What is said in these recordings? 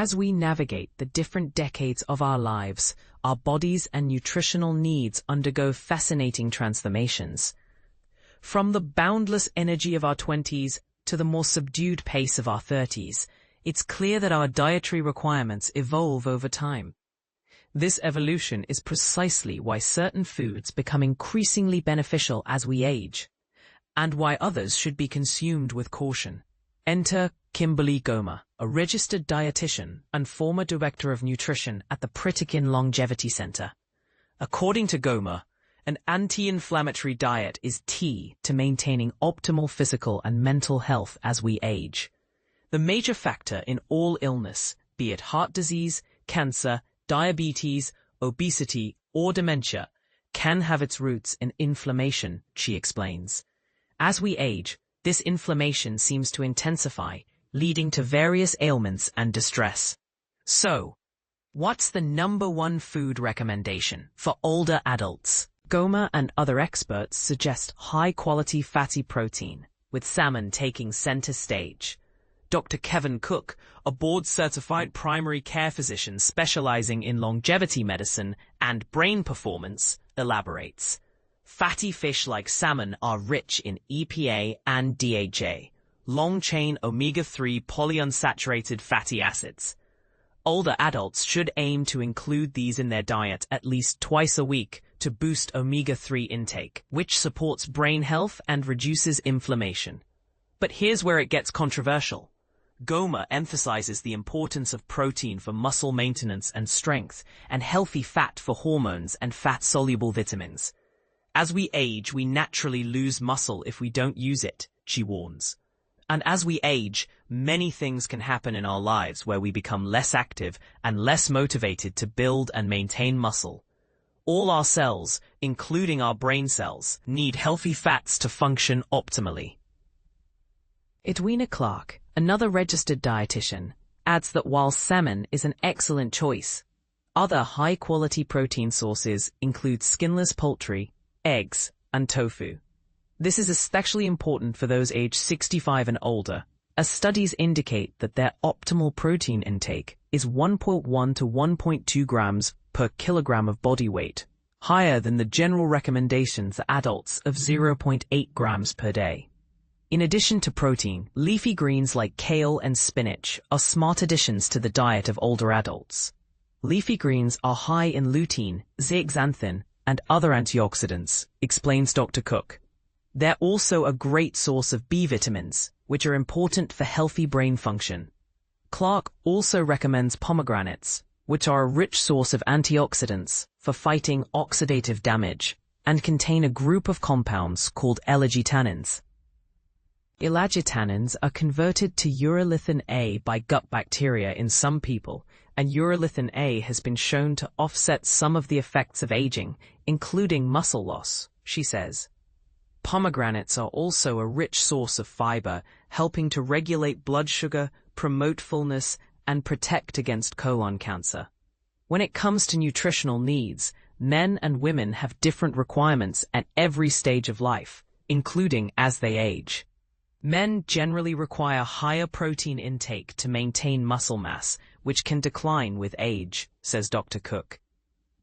As we navigate the different decades of our lives, our bodies and nutritional needs undergo fascinating transformations. From the boundless energy of our 20s to the more subdued pace of our 30s, it's clear that our dietary requirements evolve over time. This evolution is precisely why certain foods become increasingly beneficial as we age, and why others should be consumed with caution. Enter Kimberly Gomer, a registered dietitian and former director of nutrition at the Pritikin Longevity Center. According to Gomer, an anti-inflammatory diet is key to maintaining optimal physical and mental health as we age. The major factor in all illness, be it heart disease, cancer, diabetes, obesity, or dementia, can have its roots in inflammation, she explains. As we age, this inflammation seems to intensify, leading to various ailments and distress. So, what's the #1 food recommendation for older adults? Gomer and other experts suggest high-quality fatty protein, with salmon taking center stage. Dr. Kevin Cook, a board-certified primary care physician specializing in longevity medicine and brain performance, elaborates. Fatty fish like salmon are rich in EPA and DHA, long-chain omega-3 polyunsaturated fatty acids. Older adults should aim to include these in their diet at least twice a week to boost omega-3 intake, which supports brain health and reduces inflammation. But here's where it gets controversial. Gomer emphasizes the importance of protein for muscle maintenance and strength, and healthy fat for hormones and fat-soluble vitamins. As we age, we naturally lose muscle if we don't use it, she warns. And as we age, many things can happen in our lives where we become less active and less motivated to build and maintain muscle. All our cells, including our brain cells, need healthy fats to function optimally. Edwina Clark, another registered dietitian, adds that while salmon is an excellent choice, other high-quality protein sources include skinless poultry, eggs, and tofu. This is especially important for those aged 65 and older, as studies indicate that their optimal protein intake is 1.1 to 1.2 grams per kilogram of body weight, higher than the general recommendations for adults of 0.8 grams per day. In addition to protein, leafy greens like kale and spinach are smart additions to the diet of older adults. Leafy greens are high in lutein, zeaxanthin, and other antioxidants, explains Dr. Cook. They're also a great source of B vitamins, which are important for healthy brain function. Clark also recommends pomegranates, which are a rich source of antioxidants for fighting oxidative damage, and contain a group of compounds called elagitannins. Elagitannins are converted to urolithin A by gut bacteria in some people, and urolithin A has been shown to offset some of the effects of aging, including muscle loss, she says. Pomegranates are also a rich source of fiber, helping to regulate blood sugar, promote fullness, and protect against colon cancer. When it comes to nutritional needs, men and women have different requirements at every stage of life, including as they age. Men generally require higher protein intake to maintain muscle mass, which can decline with age, says Dr. Cook.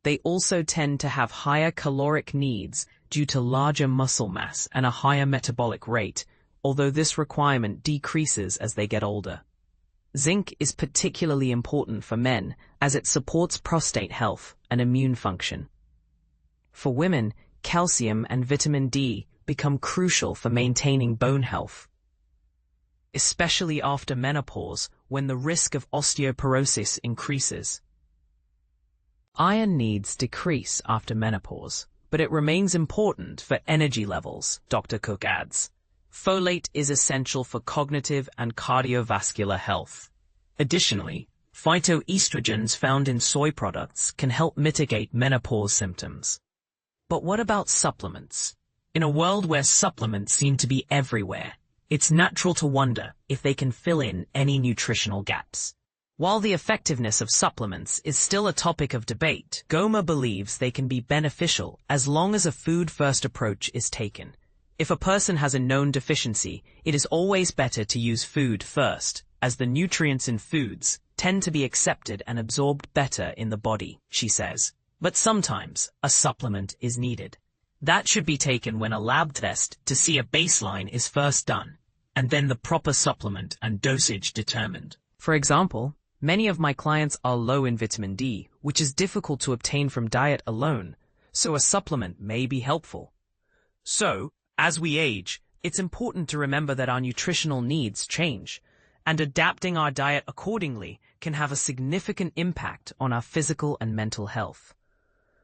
They also tend to have higher caloric needs due to larger muscle mass and a higher metabolic rate, although this requirement decreases as they get older. Zinc is particularly important for men as it supports prostate health and immune function. For women, calcium and vitamin D become crucial for maintaining bone health, especially after menopause when the risk of osteoporosis increases. Iron needs decrease after menopause, but it remains important for energy levels, Dr. Cook adds. Folate is essential for cognitive and cardiovascular health. Additionally, phytoestrogens found in soy products can help mitigate menopause symptoms. But what about supplements? In a world where supplements seem to be everywhere, it's natural to wonder if they can fill in any nutritional gaps. While the effectiveness of supplements is still a topic of debate, Gomer believes they can be beneficial as long as a food-first approach is taken. If a person has a known deficiency, it is always better to use food first, as the nutrients in foods, tend to be accepted and absorbed better in the body, she says. But sometimes a supplement is needed. That should be taken when a lab test to see a baseline is first done, and then the proper supplement and dosage determined. For example, many of my clients are low in vitamin D, which is difficult to obtain from diet alone, so a supplement may be helpful. So, as we age, it's important to remember that our nutritional needs change, and adapting our diet accordingly can have a significant impact on our physical and mental health.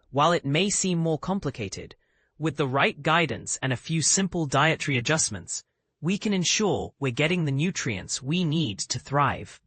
While it may seem more complicated, with the right guidance and a few simple dietary adjustments, we can ensure we're getting the nutrients we need to thrive.